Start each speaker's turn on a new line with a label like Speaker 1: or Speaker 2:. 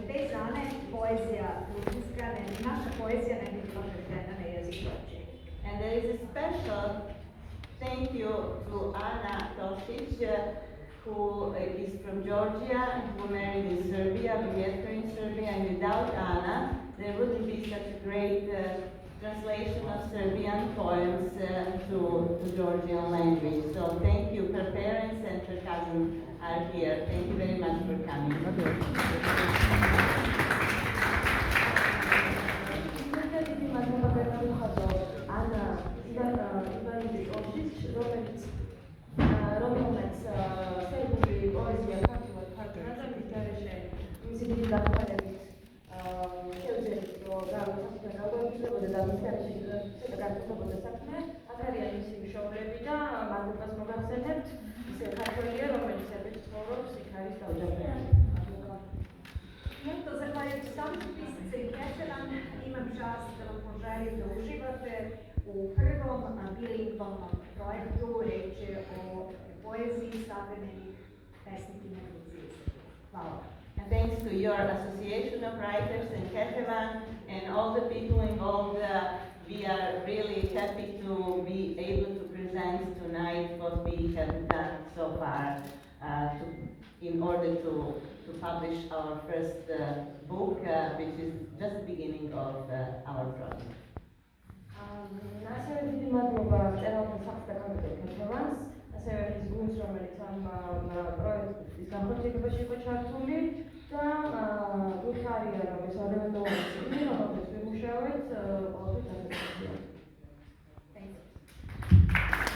Speaker 1: Te zane poezija, tiskane, naša poezija ne bi bila prevedena na jezik Georgije.
Speaker 2: And there is a special thank you to Ana Tosic, who is from Georgia, who married in Serbia, we met her in Serbia, and without Ana, there wouldn't be such a great translation of Serbian poems to Georgian language. So thank you. Her parents and her cousin are here. Thank you very much for coming.
Speaker 1: Eto, zahvaljujući samopisnice i Ketevan, imam čast da vam poželim da uživate u prvom bilingvalnom projektu. Reč je o poeziji savremenih pesnika na gruzijskom. Hvala.
Speaker 2: And thanks to your Association of Writers in Ketevan and all the people involved, we are really happy to be able to present tonight what we have done so far in order to publish our first book, which is just the beginning of our project.
Speaker 3: ასევე დიდი მადლობა მწერალთა სახსრებათა ქეთევანს, ასევე ის გუნდს, რომელიც ამ პროექტის განხორციელებაში იყო ჩართული და გვიხარია, რომ ეს ადრეულოვანი წიგნი, რომელზეც ვიმუშავეთ, ყოველთვის ასეთია.
Speaker 1: Thank you.